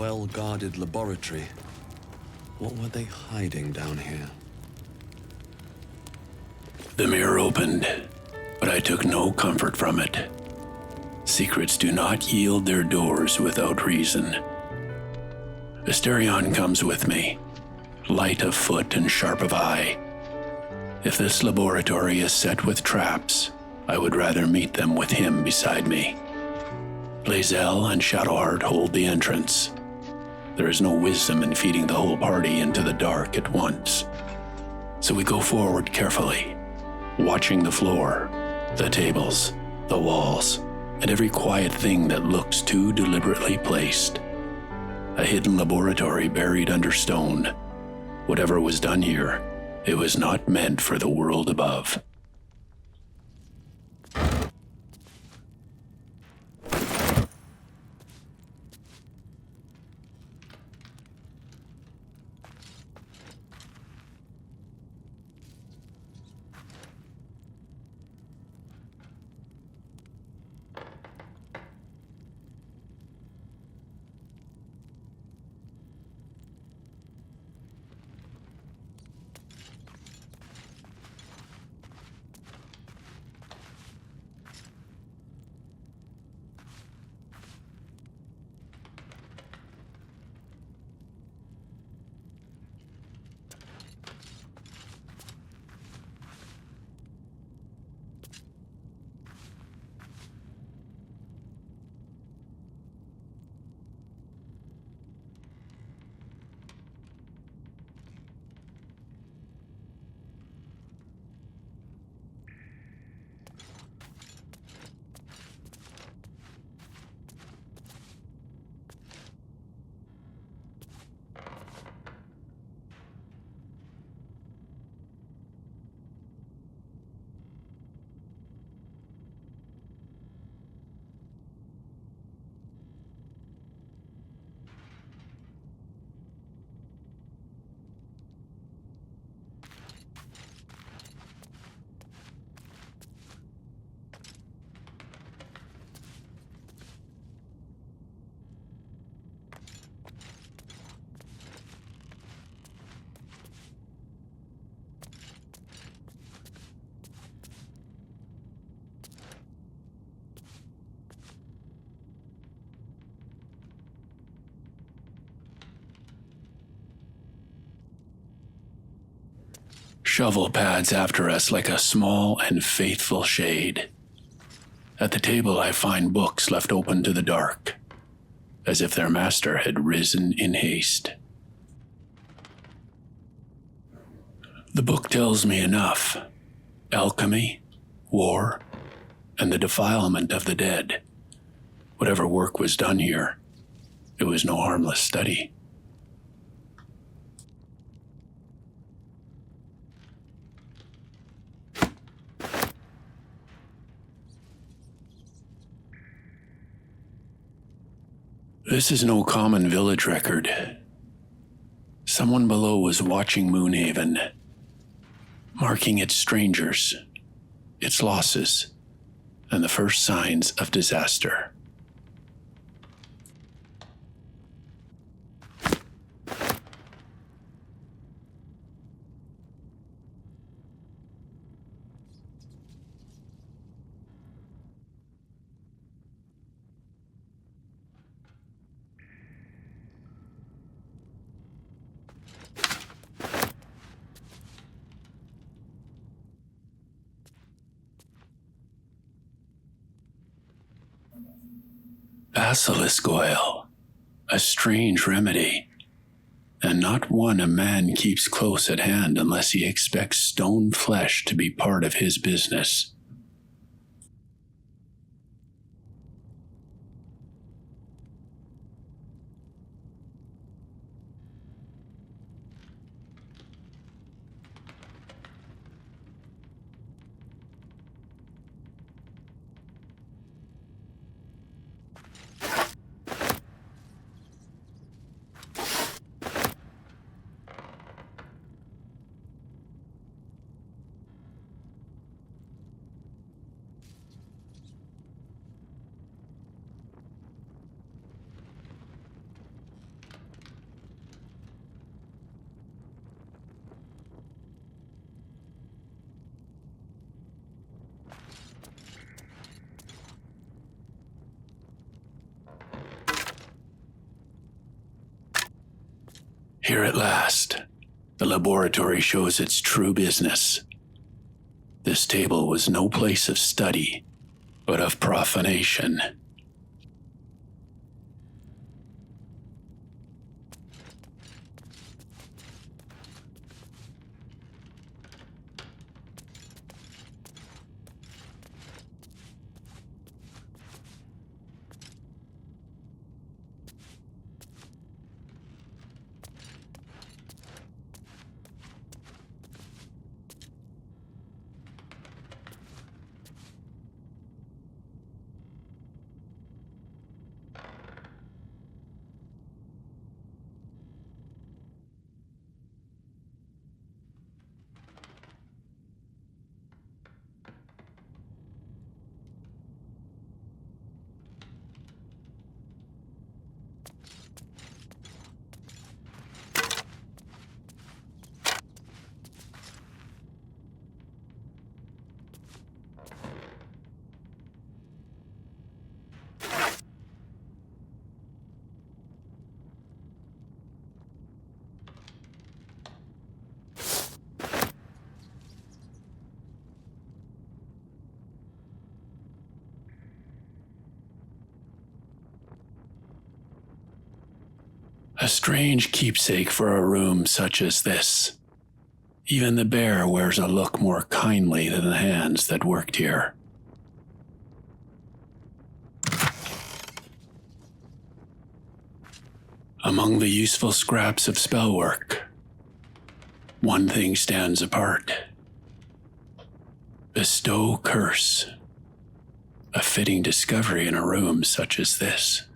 well-guarded laboratory. What were they hiding down here? The mirror opened, but I took no comfort from it. Secrets do not yield their doors without reason. Asterion comes with me, light of foot and sharp of eye. If this laboratory is set with traps, I would rather meet them with him beside me. Lae'zel and Shadowheart hold the entrance. There is no wisdom in feeding the whole party into the dark at once. So we go forward carefully, watching the floor, the tables, the walls, and every quiet thing that looks too deliberately placed. A hidden laboratory buried under stone. Whatever was done here, it was not meant for the world above. Shovel pads after us like a small and faithful shade. At the table I find books left open to the dark, as if their master had risen in haste. The book tells me enough. Alchemy, war, and the defilement of the dead. Whatever work was done here, it was no harmless study. This is no common village record. Someone below was watching Moonhaven, marking its strangers, its losses, and the first signs of disaster. Basilisk oil, a strange remedy, and not one a man keeps close at hand unless he expects stone flesh to be part of his business. Here at last, the laboratory shows its true business. This table was no place of study, but of profanation. A strange keepsake for a room such as this. Even the bear wears a look more kindly than the hands that worked here. Among the useful scraps of spellwork, one thing stands apart. Bestow Curse. A fitting discovery in a room such as this.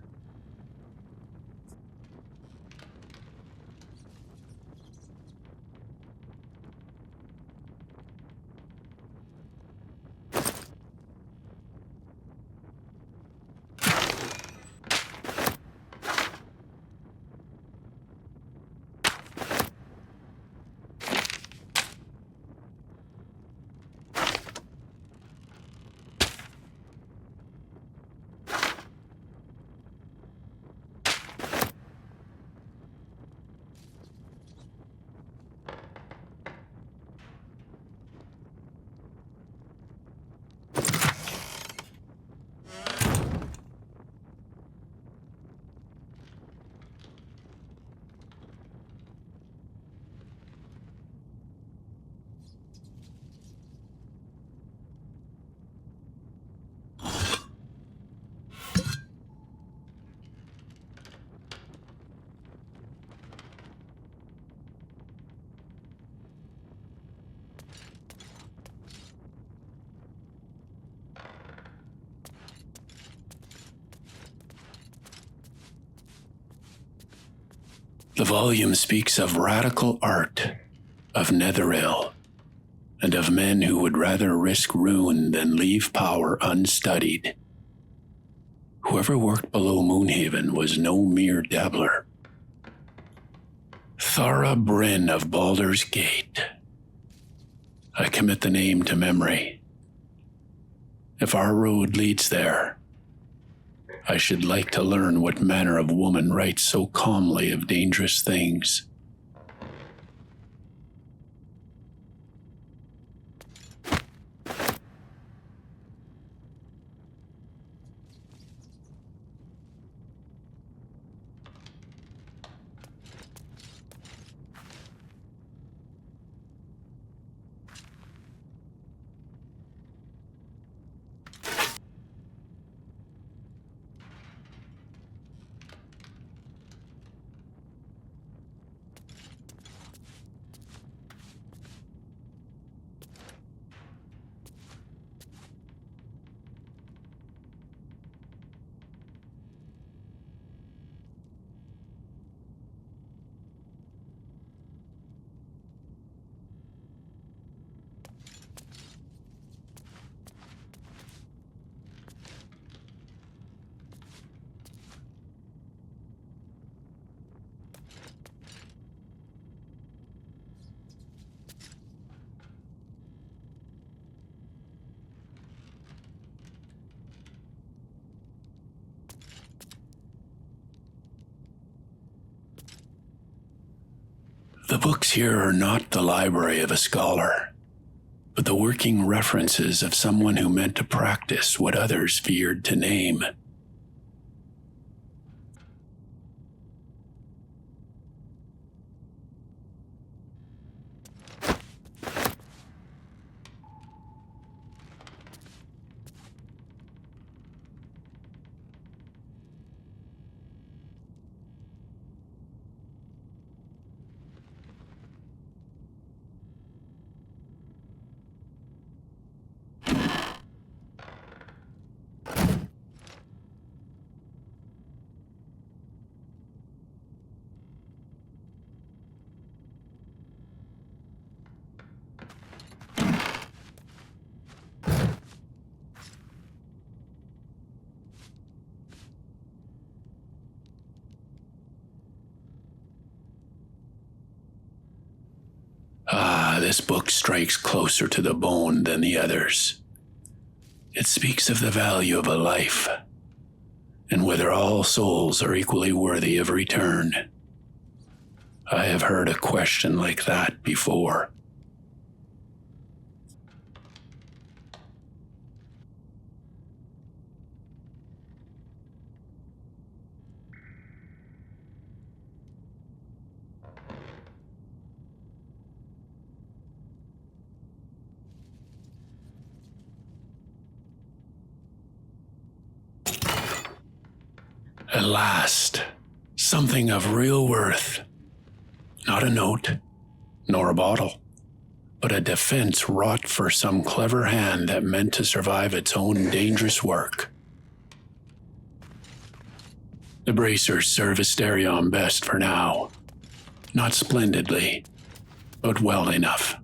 The volume speaks of radical art, of Netheril, and of men who would rather risk ruin than leave power unstudied. Whoever worked below Moonhaven was no mere dabbler. Thara Bryn of Baldur's Gate. I commit the name to memory. If our road leads there, I should like to learn what manner of woman writes so calmly of dangerous things. The books here are not the library of a scholar, but the working references of someone who meant to practice what others feared to name. This book strikes closer to the bone than the others. It speaks of the value of a life, and whether all souls are equally worthy of return. I have heard a question like that before. At last, something of real worth. Not a note, nor a bottle, but a defense wrought for some clever hand that meant to survive its own dangerous work. The bracers serve Asterion best for now. Not splendidly, but well enough.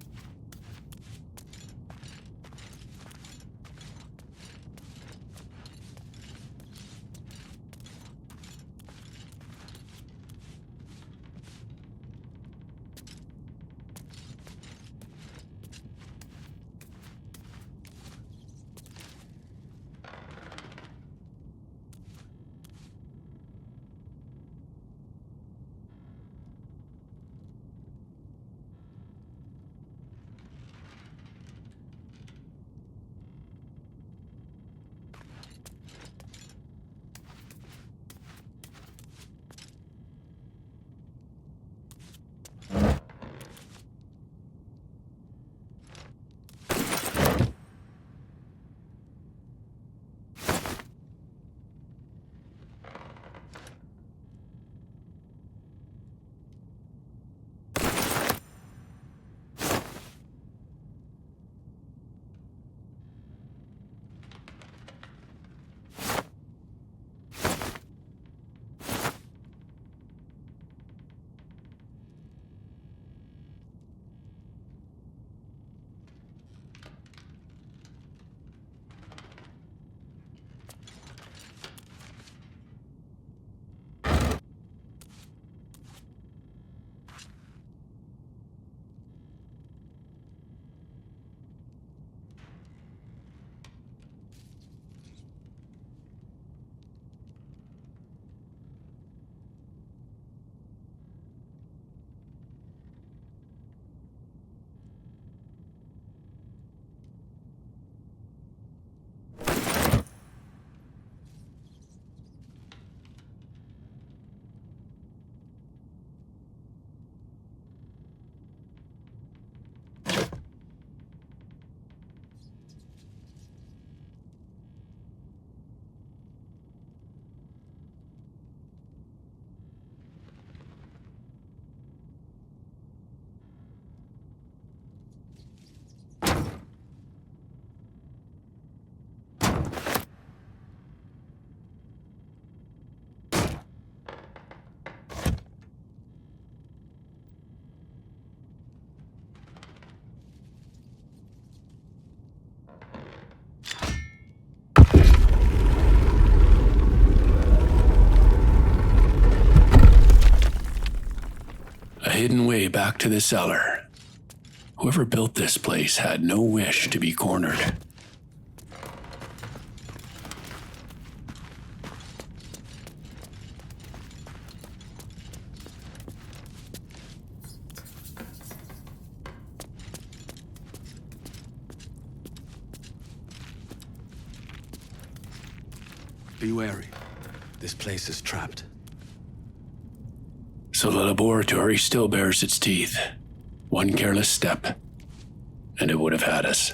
Hidden way back to the cellar. Whoever built this place had no wish to be cornered. Be wary. This place is trapped. So the laboratory still bears its teeth. One careless step, and it would have had us.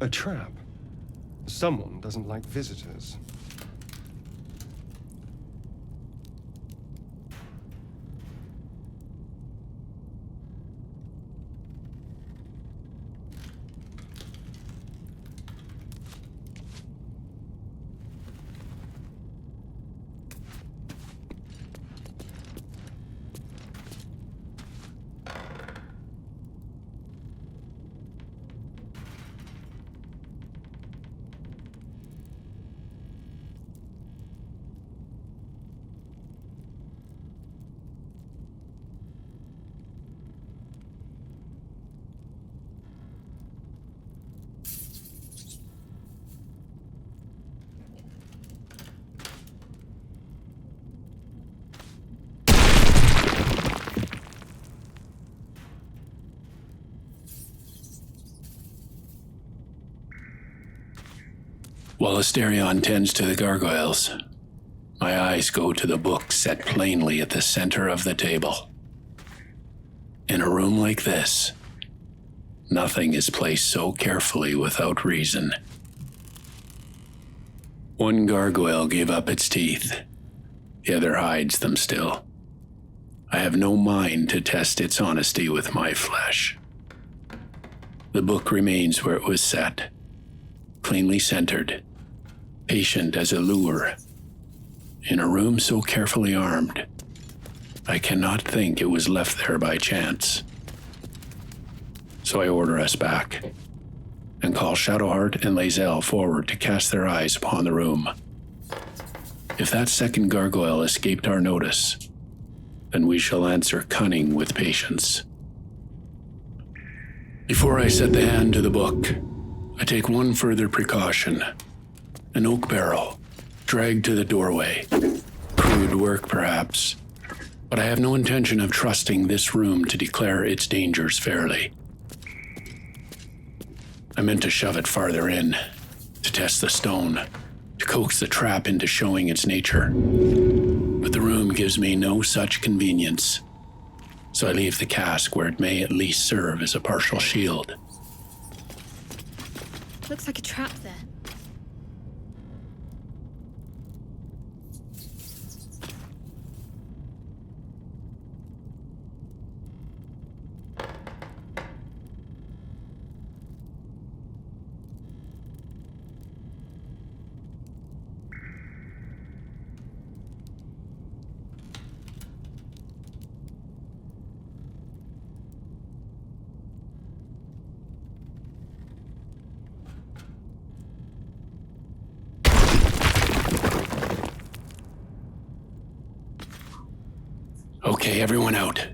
A trap. Someone doesn't like visitors. While Asterion tends to the gargoyles, my eyes go to the book set plainly at the center of the table. In a room like this, nothing is placed so carefully without reason. One gargoyle gave up its teeth, the other hides them still. I have no mind to test its honesty with my flesh. The book remains where it was set, cleanly centered, patient as a lure. In a room so carefully armed, I cannot think it was left there by chance. So I order us back, and call Shadowheart and Lae'zel forward to cast their eyes upon the room. If that second gargoyle escaped our notice, then we shall answer cunning with patience. Before I set the hand to the book, I take one further precaution. An oak barrel, dragged to the doorway. Crude work, perhaps, but I have no intention of trusting this room to declare its dangers fairly. I meant to shove it farther in, to test the stone, to coax the trap into showing its nature. But the room gives me no such convenience, so I leave the cask where it may at least serve as a partial shield. Looks like a trap there. Okay, everyone out.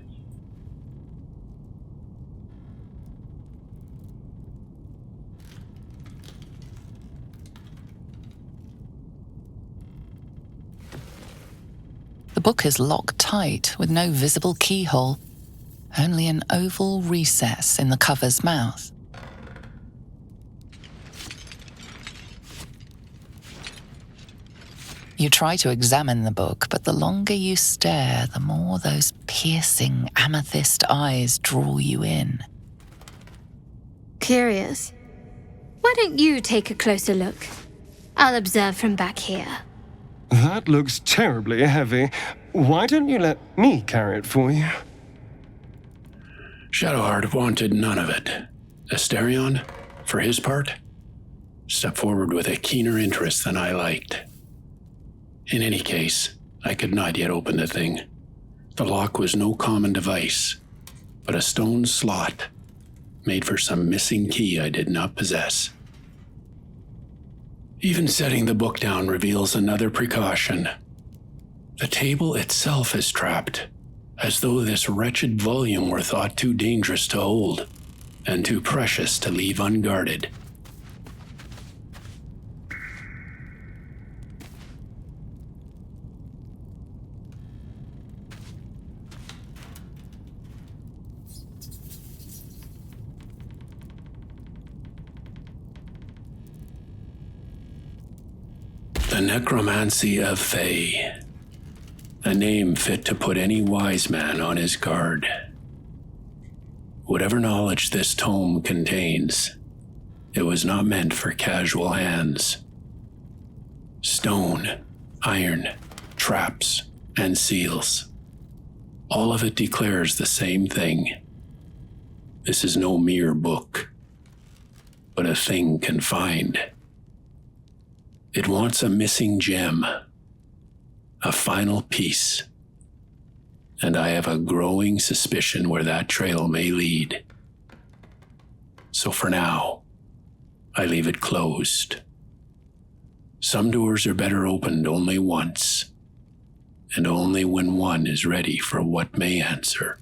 The book is locked tight with no visible keyhole, only an oval recess in the cover's mouth. You try to examine the book, but the longer you stare, the more those piercing amethyst eyes draw you in. Curious. Why don't you take a closer look? I'll observe from back here. That looks terribly heavy. Why don't you let me carry it for you? Shadowheart wanted none of it. Asterion, for his part, stepped forward with a keener interest than I liked. In any case, I could not yet open the thing. The lock was no common device, but a stone slot made for some missing key I did not possess. Even setting the book down reveals another precaution. The table itself is trapped, as though this wretched volume were thought too dangerous to hold, and too precious to leave unguarded. The Necromancy of Thay. A name fit to put any wise man on his guard. Whatever knowledge this tome contains, it was not meant for casual hands. Stone, iron, traps, and seals. All of it declares the same thing. This is no mere book, but a thing confined. It wants a missing gem, a final piece, and I have a growing suspicion where that trail may lead. So for now, I leave it closed. Some doors are better opened only once, and only when one is ready for what may answer.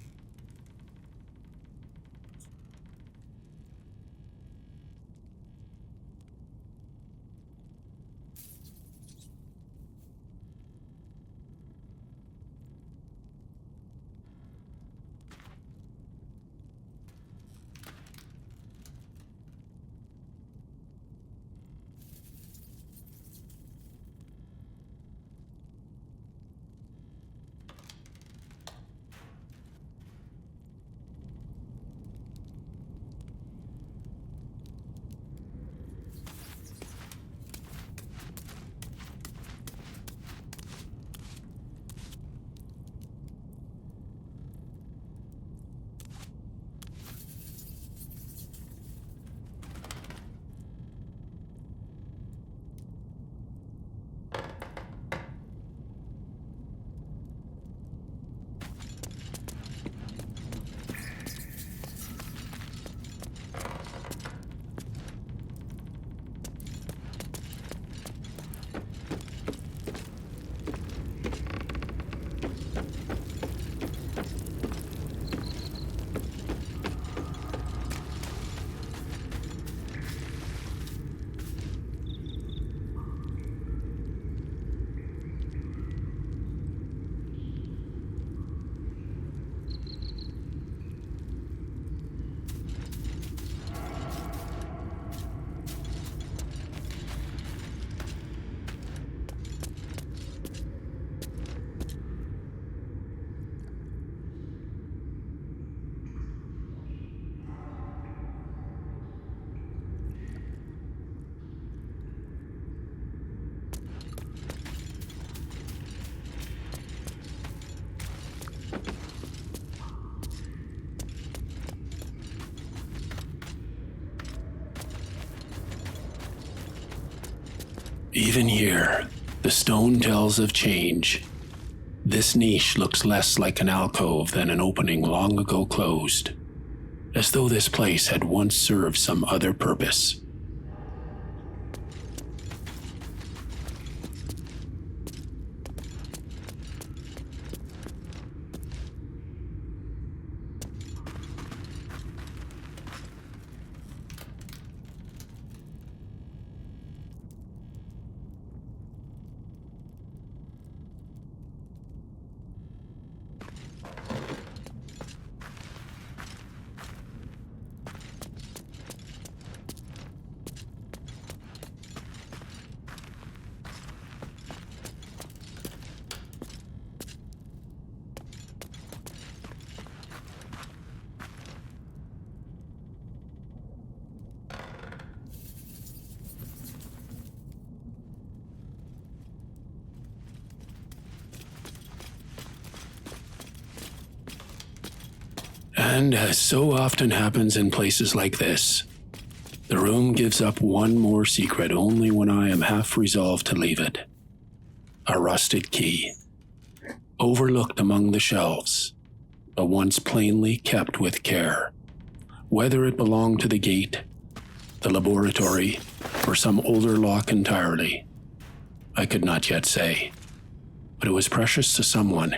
Even here, the stone tells of change. This niche looks less like an alcove than an opening long ago closed, as though this place had once served some other purpose. And as so often happens in places like this, the room gives up one more secret only when I am half resolved to leave it. A rusted key, overlooked among the shelves, but once plainly kept with care. Whether it belonged to the gate, the laboratory, or some older lock entirely, I could not yet say. But it was precious to someone,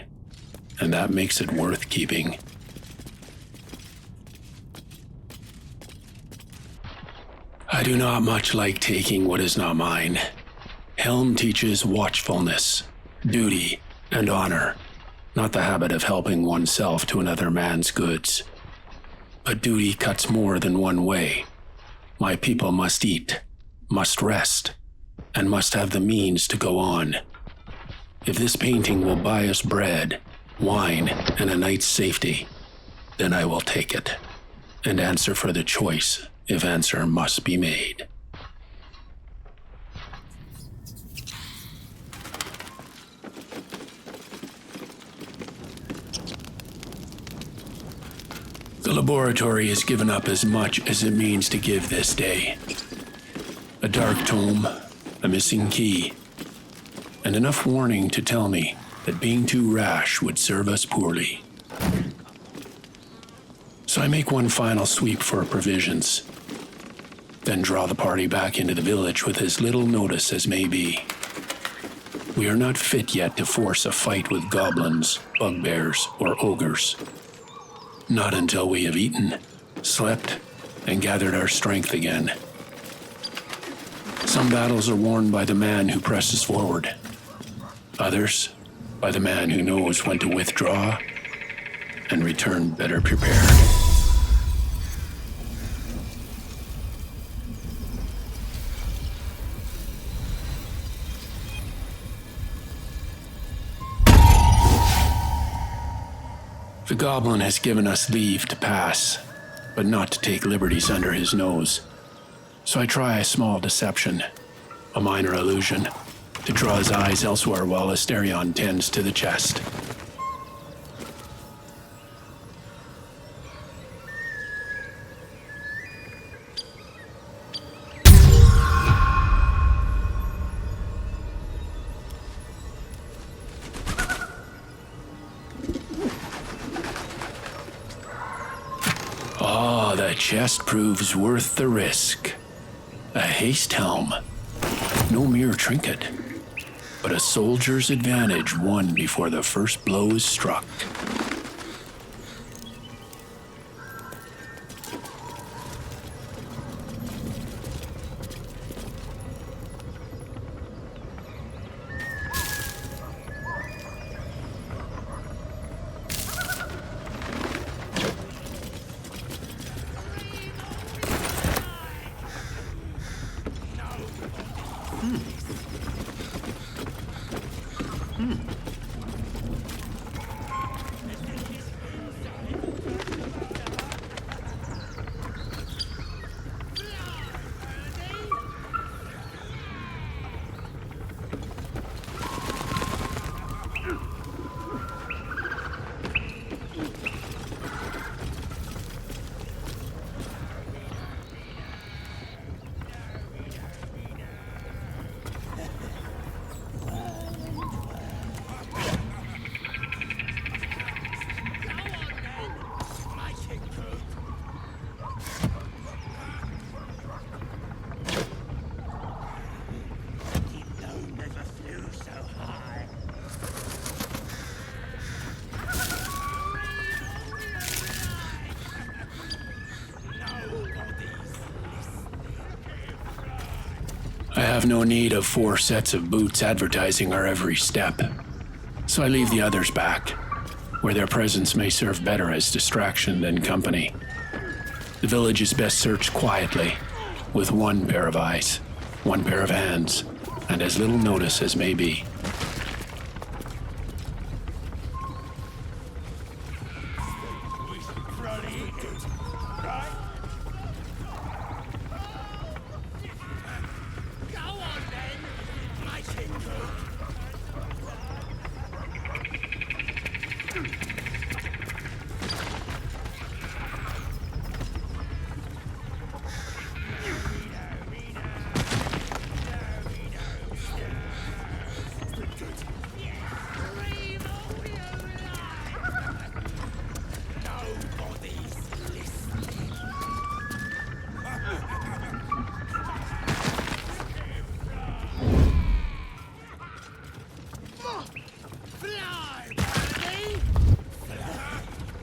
and that makes it worth keeping. I do not much like taking what is not mine. Helm teaches watchfulness, duty, and honor, not the habit of helping oneself to another man's goods. But duty cuts more than one way. My people must eat, must rest, and must have the means to go on. If this painting will buy us bread, wine, and a night's safety, then I will take it, and answer for the choice if answer must be made. The laboratory has given up as much as it means to give this day. A dark tome, a missing key, and enough warning to tell me that being too rash would serve us poorly. So I make one final sweep for provisions, then draw the party back into the village with as little notice as may be. We are not fit yet to force a fight with goblins, bugbears, or ogres. Not until we have eaten, slept, and gathered our strength again. Some battles are won by the man who presses forward. Others, by the man who knows when to withdraw and return better prepared. The goblin has given us leave to pass, but not to take liberties under his nose. So I try a small deception, a minor illusion, to draw his eyes elsewhere while Asterion tends to the chest. The chest proves worth the risk. A Haste Helm. No mere trinket, but a soldier's advantage won before the first blow is struck. I have no need of 4 sets of boots advertising our every step, so I leave the others back, where their presence may serve better as distraction than company. The village is best searched quietly, with 1 pair of eyes, 1 pair of hands, and as little notice as may be.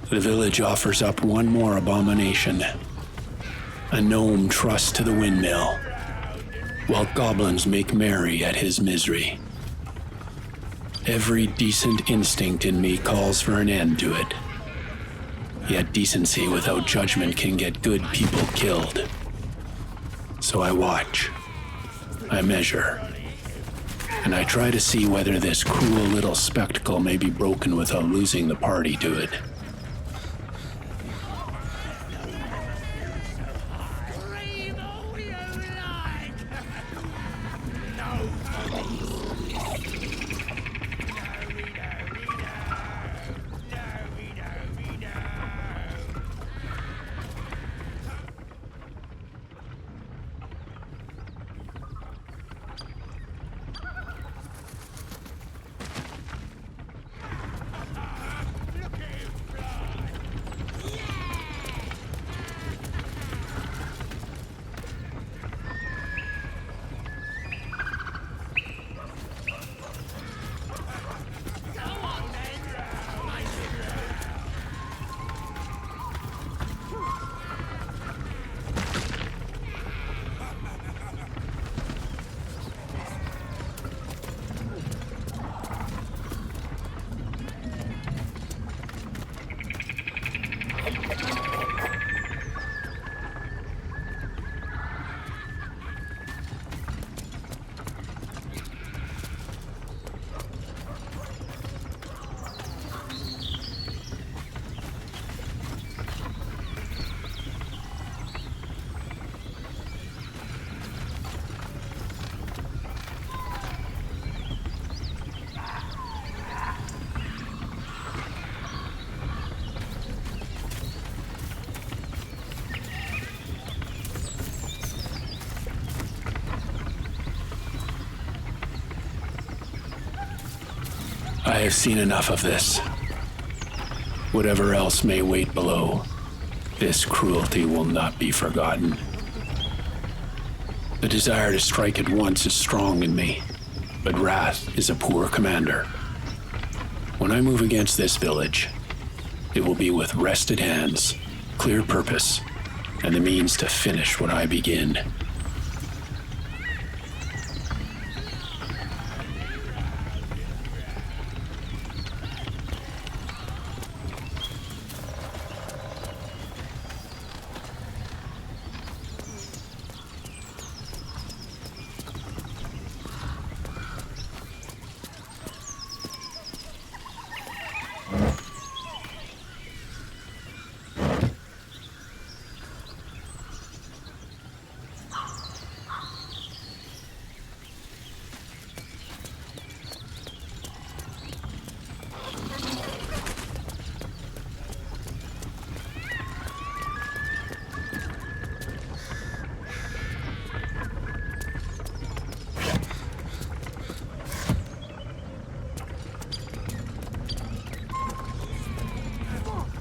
The village offers up one more abomination. A gnome trussed to the windmill, while goblins make merry at his misery. Every decent instinct in me calls for an end to it. Yet decency without judgment can get good people killed. So I watch, I measure, and I try to see whether this cruel little spectacle may be broken without losing the party to it. I have seen enough of this. Whatever else may wait below, this cruelty will not be forgotten. The desire to strike at once is strong in me, but wrath is a poor commander. When I move against this village, it will be with rested hands, clear purpose, and the means to finish what I begin.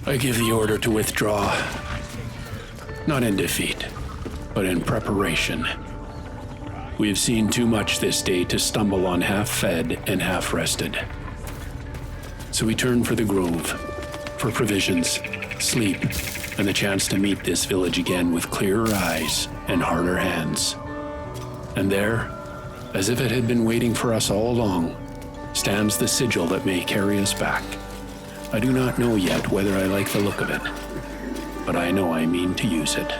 I give the order to withdraw, not in defeat, but in preparation. We have seen too much this day to stumble on half-fed and half-rested. So we turn for the grove, for provisions, sleep, and the chance to meet this village again with clearer eyes and harder hands. And there, As if it had been waiting for us all along, stands the sigil that may carry us back. I do not know yet whether I like the look of it, but I know I mean to use it.